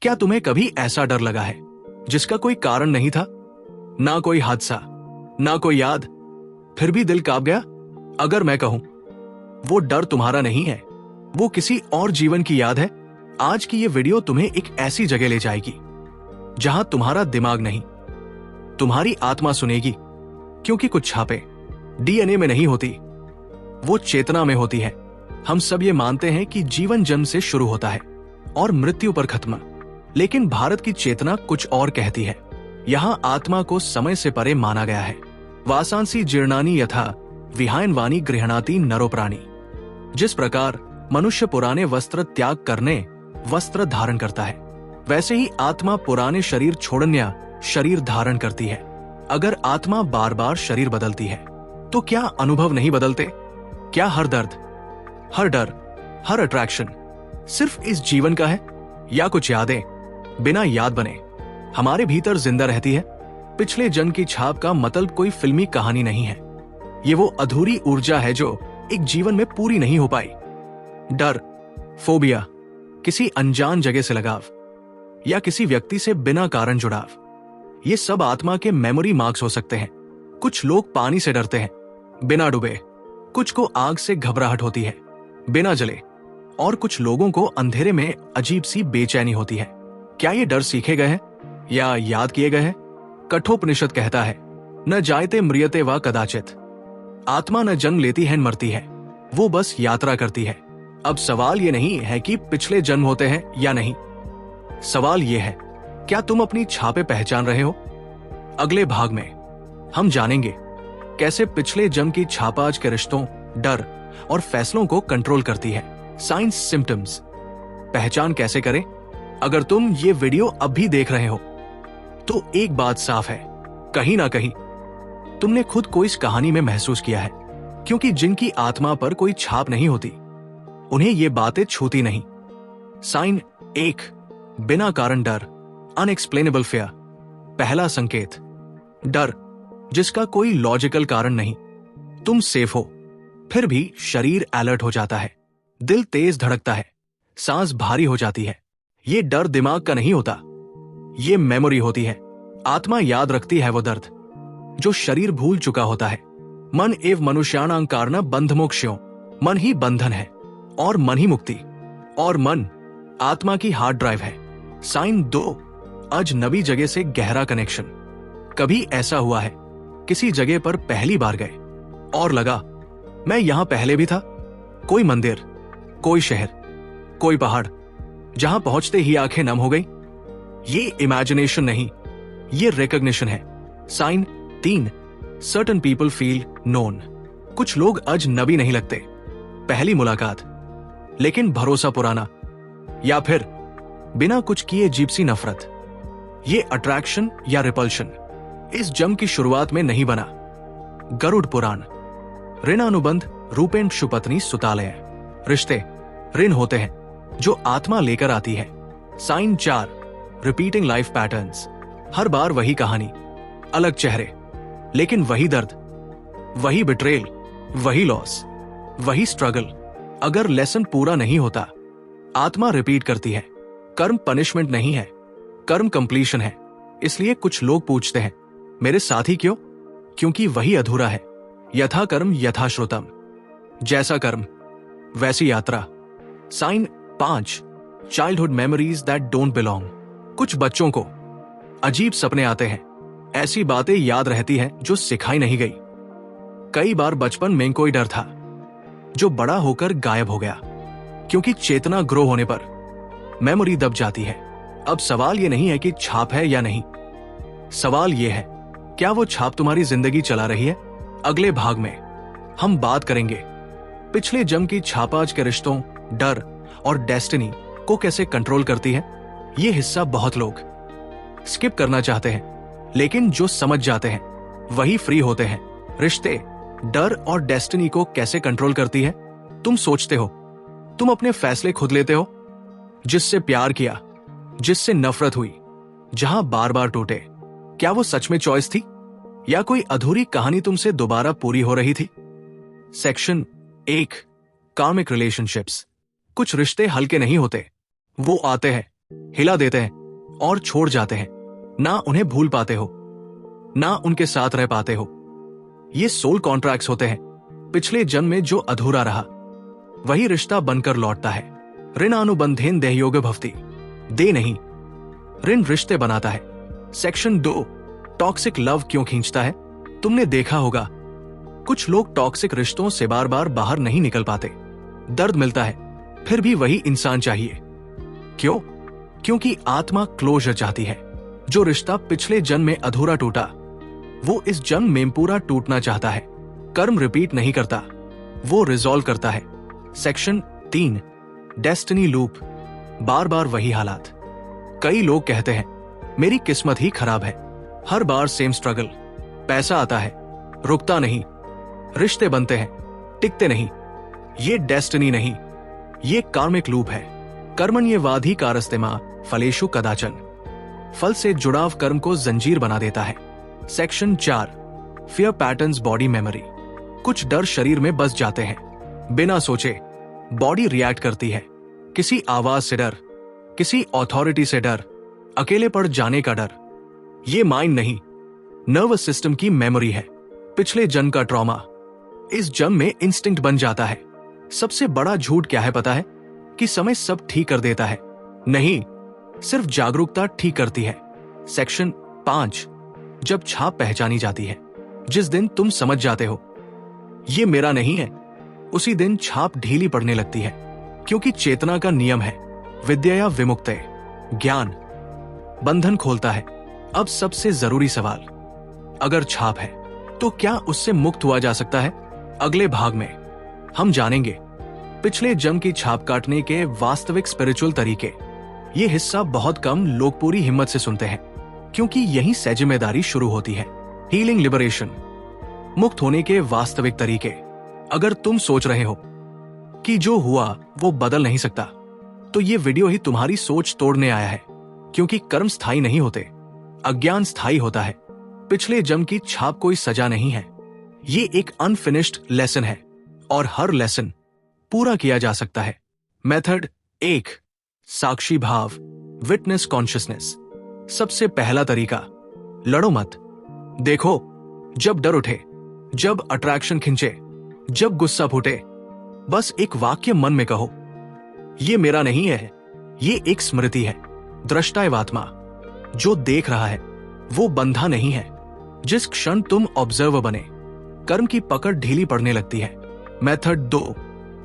क्या तुम्हें कभी ऐसा डर लगा है जिसका कोई कारण नहीं था? ना कोई हादसा, ना कोई याद, फिर भी दिल कांप गया? अगर मैं कहूं वो डर तुम्हारा नहीं है, वो किसी और जीवन की याद है, आज की ये वीडियो तुम्हें एक ऐसी जगह ले जाएगी जहां तुम्हारा दिमाग नहीं, तुम्हारी आत्मा सुनेगी। क्योंकि कुछ छापे डीएनए में नहीं होती, वो चेतना में होती है। हम सब ये मानते हैं कि जीवन जन्म से शुरू होता है और मृत्यु पर खत्म, लेकिन भारत की चेतना कुछ और कहती है। यहाँ आत्मा को समय से परे माना गया है। वासांसी जीर्णानी यथा विहायनवाणी गृहणाति नरो प्राणी। जिस प्रकार मनुष्य पुराने वस्त्र त्याग करने वस्त्र धारण करता है, वैसे ही आत्मा पुराने शरीर छोड़न्या शरीर धारण करती है। अगर आत्मा बार बार शरीर बदलती है तो क्या अनुभव नहीं बदलते? क्या हर दर्द, हर डर, हर अट्रैक्शन सिर्फ इस जीवन का है, या कुछ यादें बिना याद बने हमारे भीतर जिंदा रहती है? पिछले जन्म की छाप का मतलब कोई फिल्मी कहानी नहीं है, ये वो अधूरी ऊर्जा है जो एक जीवन में पूरी नहीं हो पाई। डर, फोबिया, किसी अनजान जगह से लगाव या किसी व्यक्ति से बिना कारण जुड़ाव, ये सब आत्मा के मेमोरी मार्क्स हो सकते हैं। कुछ लोग पानी से डरते हैं बिना डूबे, कुछ को आग से घबराहट होती है बिना जले, और कुछ लोगों को अंधेरे में अजीब सी बेचैनी होती है। क्या ये डर सीखे गए हैं या याद किए गए हैं? कठोपनिषद कहता है, न जायते म्रियते वा कदाचित। आत्मा न जन्म लेती है न मरती है, वो बस यात्रा करती है। अब सवाल ये नहीं है कि पिछले जन्म होते हैं या नहीं, सवाल ये है, क्या तुम अपनी छापे पहचान रहे हो? अगले भाग में हम जानेंगे कैसे पिछले जन्म की छाप आज के रिश्तों, डर और फैसलों को कंट्रोल करती है। साइंस सिम्टम्स, पहचान कैसे करें? अगर तुम ये वीडियो अब भी देख रहे हो तो एक बात साफ है, कहीं ना कहीं तुमने खुद को इस कहानी में महसूस किया है। क्योंकि जिनकी आत्मा पर कोई छाप नहीं होती, उन्हें ये बातें छूती नहीं। साइन 1, बिना कारण डर, अनएक्सप्लेनेबल फियर। पहला संकेत, डर जिसका कोई लॉजिकल कारण नहीं। तुम सेफ हो, फिर भी शरीर अलर्ट हो जाता है, दिल तेज धड़कता है, सांस भारी हो जाती है। ये डर दिमाग का नहीं होता, ये मेमोरी होती है। आत्मा याद रखती है वो दर्द जो शरीर भूल चुका होता है। मन एव मनुष्याणां कारण बंध मोक्षयों। मन ही बंधन है और मन ही मुक्ति, और मन आत्मा की हार्ड ड्राइव है। साइन 2, अजनबी जगह से गहरा कनेक्शन। कभी ऐसा हुआ है किसी जगह पर पहली बार गए और लगा मैं यहां पहले भी था? कोई मंदिर, कोई शहर, कोई पहाड़, जहां पहुंचते ही आंखें नम हो गई। ये इमेजिनेशन नहीं, ये रिकॉग्निशन है। Sign 3, certain people feel known. कुछ लोग अजनबी नहीं लगते, पहली मुलाकात लेकिन भरोसा पुराना, या फिर बिना कुछ किए अजीब सी नफरत। ये अट्रैक्शन या रिपल्शन इस जन्म की शुरुआत में नहीं बना। गरुड़ पुराण, ऋणानुबंध रूपेण शुपत्नी सुतालय। रिश्ते ऋण होते हैं जो आत्मा लेकर आती है। Sign 4, repeating life patterns. हर बार वही कहानी, अलग चेहरे, लेकिन वही दर्द, वही बिट्रेल, वही लॉस, वही स्ट्रगल। अगर लेसन पूरा नहीं होता, आत्मा रिपीट करती है। कर्म पनिशमेंट नहीं है, कर्म कंप्लीशन है। इसलिए कुछ लोग पूछते हैं मेरे साथ ही क्यों? क्योंकि वही अधूरा है। यथा कर्म यथा श्रुतम, जैसा कर्म वैसी यात्रा। Sign 5, childhood memories that don't belong. कुछ बच्चों को अजीब सपने आते हैं, ऐसी बातें याद रहती हैं जो सिखाई नहीं गई। कई बार बचपन में कोई डर था जो बड़ा होकर गायब हो गया। क्योंकि चेतना ग्रो होने पर मेमोरी दब जाती है। अब सवाल ये नहीं है कि छाप है या नहीं, सवाल ये है क्या वो छाप तुम्हारी जिंदगी चला रही है? अगले भाग में हम बात करेंगे पिछले जन्म की छाप आज के रिश्तों, डर और डेस्टिनी को कैसे कंट्रोल करती है। ये हिस्सा बहुत लोग स्किप करना चाहते हैं, लेकिन जो समझ जाते हैं वही फ्री होते हैं। रिश्ते, डर और डेस्टिनी को कैसे कंट्रोल करती है? तुम सोचते हो तुम अपने फैसले खुद लेते हो, जिससे प्यार किया, जिससे नफरत हुई, जहां बार बार टूटे, क्या वो सच में चॉइस थी या कोई अधूरी कहानी तुमसे दोबारा पूरी हो रही थी? सेक्शन 1, कार्मिक रिलेशनशिप्स। कुछ रिश्ते हल्के नहीं होते, वो आते हैं हिला देते हैं और छोड़ जाते हैं। ना उन्हें भूल पाते हो, ना उनके साथ रह पाते हो। ये सोल कॉन्ट्रैक्ट्स होते हैं। पिछले जन्म में जो अधूरा रहा वही रिश्ता बनकर लौटता है। ऋण अनुबंधेन देहयोग भवति, दे नहीं, ऋण रिश्ते बनाता है। सेक्शन 2, टॉक्सिक लव क्यों खींचता है? तुमने देखा होगा कुछ लोग टॉक्सिक रिश्तों से बार बार बाहर नहीं निकल पाते। दर्द मिलता है फिर भी वही इंसान चाहिए। क्यों? क्योंकि आत्मा क्लोजर चाहती है। जो रिश्ता पिछले जन्म में अधूरा टूटा वो इस जन्म में पूरा टूटना चाहता है। कर्म रिपीट नहीं करता, वो रिजॉल्व करता है। सेक्शन 3, डेस्टिनी लूप, बार बार वही हालात। कई लोग कहते हैं मेरी किस्मत ही खराब है, हर बार सेम स्ट्रगल। पैसा आता है, रुकता नहीं, रिश्ते बनते हैं, टिकते नहीं। ये डेस्टिनी नहीं, ये कार्मिक लूप है। कर्मण्येवाधि कारस्तेमा फलेषु कदाचन, फल से जुड़ाव कर्म को जंजीर बना देता है। Section 4, fear patterns body memory, कुछ डर शरीर में बस जाते हैं। बिना सोचे बॉडी रिएक्ट करती है। किसी आवाज से डर, किसी अथॉरिटी से डर, अकेले पड़ जाने का डर। ये माइंड नहीं, नर्वस सिस्टम की मेमोरी है। पिछले जन्म का ट्रॉमा इस जन्म में इंस्टिंक्ट बन जाता है। सबसे बड़ा झूठ क्या है पता है? कि समय सब ठीक कर देता है। नहीं, सिर्फ जागरूकता ठीक करती है। सेक्शन 5, जब छाप पहचानी जाती है। जिस दिन तुम समझ जाते हो ये मेरा नहीं है, उसी दिन छाप ढीली पड़ने लगती है। क्योंकि चेतना का नियम है, विद्या विमुक्ते, ज्ञान बंधन खोलता है। अब सबसे जरूरी सवाल, अगर छाप है तो क्या उससे मुक्त हुआ जा सकता है? अगले भाग में हम जानेंगे पिछले जन्म की छाप काटने के वास्तविक स्पिरिचुअल तरीके। ये हिस्सा बहुत कम लोग पूरी हिम्मत से सुनते हैं, क्योंकि यहीं से जिम्मेदारी शुरू होती है। हीलिंग लिबरेशन, मुक्त होने के वास्तविक तरीके। अगर तुम सोच रहे हो कि जो हुआ वो बदल नहीं सकता, तो ये वीडियो ही तुम्हारी सोच तोड़ने आया है। क्योंकि कर्म स्थायी नहीं होते, अज्ञान स्थायी होता है। पिछले जन्म की छाप कोई सजा नहीं है, ये एक अनफिनिश्ड लेसन है और हर लेसन पूरा किया जा सकता है। मेथड 1, साक्षी भाव, विटनेस कॉन्शियसनेस। सबसे पहला तरीका, लड़ो मत। देखो, जब डर उठे, जब अट्रैक्शन खिंचे, जब गुस्सा फूटे, बस एक वाक्य मन में कहो, ये मेरा नहीं है। ये एक स्मृति है, दृष्टा एव आत्मा। जो देख रहा है वो बंधा नहीं है। जिस क्षण तुम ऑब्जर्वर बने, कर्म की पकड़ ढीली पड़ने लगती है। मेथड 2,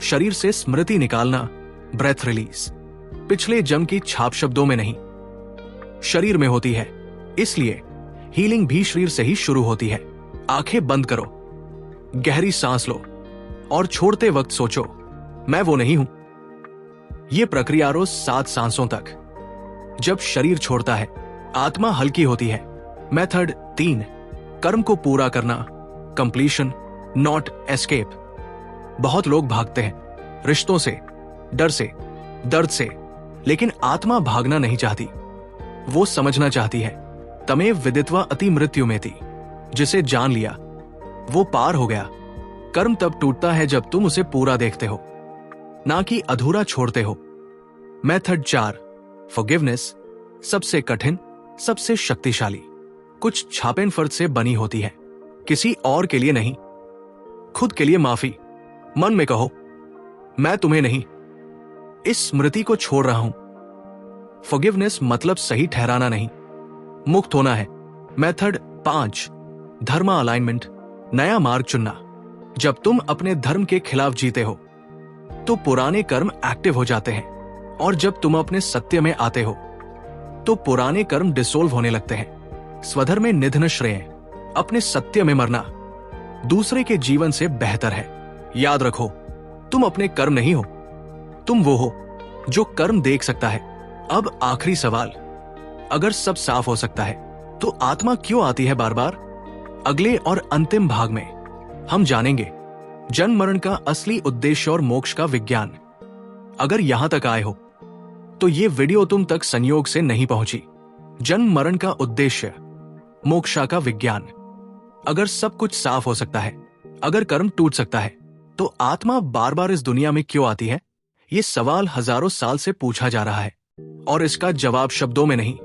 शरीर से स्मृति निकालना, ब्रेथ रिलीज। पिछले जन्म की छाप शब्दों में नहीं, शरीर में होती है। इसलिए हीलिंग भी शरीर से ही शुरू होती है। आंखें बंद करो, गहरी सांस लो और छोड़ते वक्त सोचो, मैं वो नहीं हूं। यह प्रक्रिया रोज 7 सांसों तक। जब शरीर छोड़ता है, आत्मा हल्की होती है। मेथड 3, कर्म को पूरा करना, कंप्लीशन नॉट एस्केप। बहुत लोग भागते हैं रिश्तों से, डर से, दर्द से, लेकिन आत्मा भागना नहीं चाहती। वो समझना चाहती है, तमेव विदित्वा अति मृत्युमेति। जिसे जान लिया वो पार हो गया। कर्म तब टूटता है जब तुम उसे पूरा देखते हो, ना कि अधूरा छोड़ते हो। मेथड 4, फॉरगिवनेस, सबसे कठिन, सबसे शक्तिशाली। कुछ छापेन फर्ज से बनी होती है, किसी और के लिए नहीं। खुद के लिए माफी। मन में कहो, मैं तुम्हें नहीं, इस स्मृति को छोड़ रहा हूं। फॉरगिवनेस मतलब सही ठहराना नहीं, मुक्त होना है। मेथड 5, धर्मा अलाइनमेंट, नया मार्ग चुनना। जब तुम अपने धर्म के खिलाफ जीते हो तो पुराने कर्म एक्टिव हो जाते हैं, और जब तुम अपने सत्य में आते हो तो पुराने कर्म डिसोल्व होने लगते हैं। स्वधर्मे निधन श्रेय, अपने सत्य में मरना दूसरे के जीवन से बेहतर है। याद रखो, तुम अपने कर्म नहीं हो, तुम वो हो जो कर्म देख सकता है। अब आखिरी सवाल, अगर सब साफ हो सकता है तो आत्मा क्यों आती है बार बार? अगले और अंतिम भाग में हम जानेंगे जन्म मरण का असली उद्देश्य और मोक्ष का विज्ञान। अगर यहां तक आए हो तो ये वीडियो तुम तक संयोग से नहीं पहुंची। जन्म मरण का उद्देश्य, मोक्षा का विज्ञान। अगर सब कुछ साफ हो सकता है, अगर कर्म टूट सकता है, तो आत्मा बार बार इस दुनिया में क्यों आती है? ये सवाल हजारों साल से पूछा जा रहा है। और इसका जवाब शब्दों में नहीं,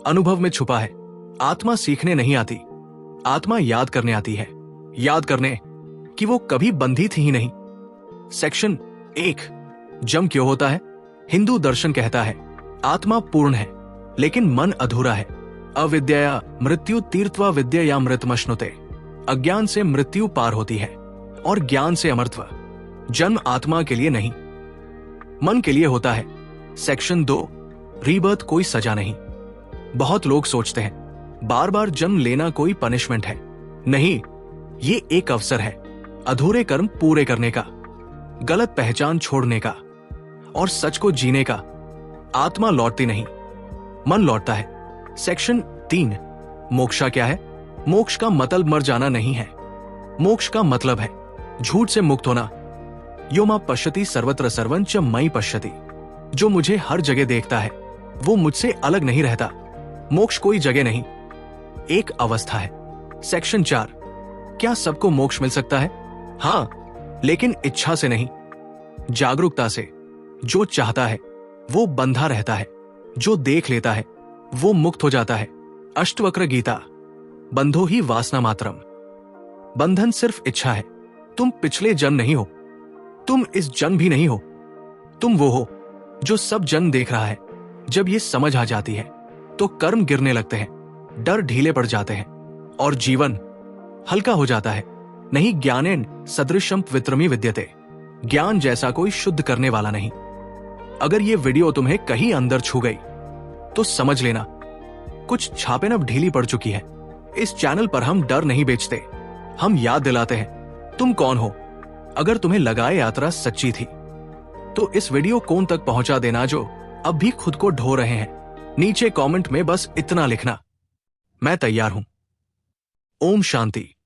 अनुभव में छुपा है। आत्मा सीखने नहीं आती, आत्मा याद करने आती है। याद करने कि वो कभी बंधी थी ही नहीं। सेक्शन 1, जन्म क्यों होता है? हिंदू दर्शन कहता है आत्मा पूर्ण है लेकिन मन अधूरा है। अविद्या मृत्यु तीर्थवा विद्या मृतमश्नुते। अज्ञान से मृत्यु पार होती है और ज्ञान से अमरत्व। जन्म आत्मा के लिए नहीं, मन के लिए होता है। सेक्शन 2, रीबर्थ कोई सजा नहीं। बहुत लोग सोचते हैं बार बार जन्म लेना कोई पनिशमेंट है। नहीं, ये एक अवसर है अधूरे कर्म पूरे करने का, गलत पहचान छोड़ने का और सच को जीने का। आत्मा लौटती नहीं, मन लौटता है। सेक्शन 3, मोक्षा क्या है? मोक्ष का मतलब मर जाना नहीं है। मोक्ष का मतलब है झूठ से मुक्त होना। यो मां पश्यति सर्वत्र सर्वं च मयि पश्यति। जो मुझे हर जगह देखता है वो मुझसे अलग नहीं रहता। मोक्ष कोई जगह नहीं, एक अवस्था है। सेक्शन 4, क्या सबको मोक्ष मिल सकता है? हाँ, लेकिन इच्छा से नहीं, जागरूकता से। जो चाहता है वो बंधा रहता है, जो देख लेता है वो मुक्त हो जाता है। अष्टवक्र गीता। बंधो ही वासना मात्रम। बंधन सिर्फ इच्छा है। तुम पिछले जन्म नहीं हो, तुम इस जन्म भी नहीं हो। तुम वो हो जो सब जन्म देख रहा है। जब ये समझ आ जाती है तो कर्म गिरने लगते हैं, डर ढीले पड़ जाते हैं और जीवन हल्का हो जाता है। नहीं ज्ञानेन सदृशम वित्रमी विद्यते। ज्ञान जैसा कोई शुद्ध करने वाला नहीं। अगर ये वीडियो तुम्हें कहीं अंदर छू गई तो समझ लेना कुछ छापें अब ढीली पड़ चुकी है। इस चैनल पर हम डर नहीं बेचते, हम याद दिलाते हैं तुम कौन हो। अगर तुम्हें लगा यात्रा सच्ची थी तो इस वीडियो कोन तक पहुंचा देना जो अब भी खुद को ढो रहे हैं। नीचे कमेंट में बस इतना लिखना, मैं तैयार हूं। ओम शांति।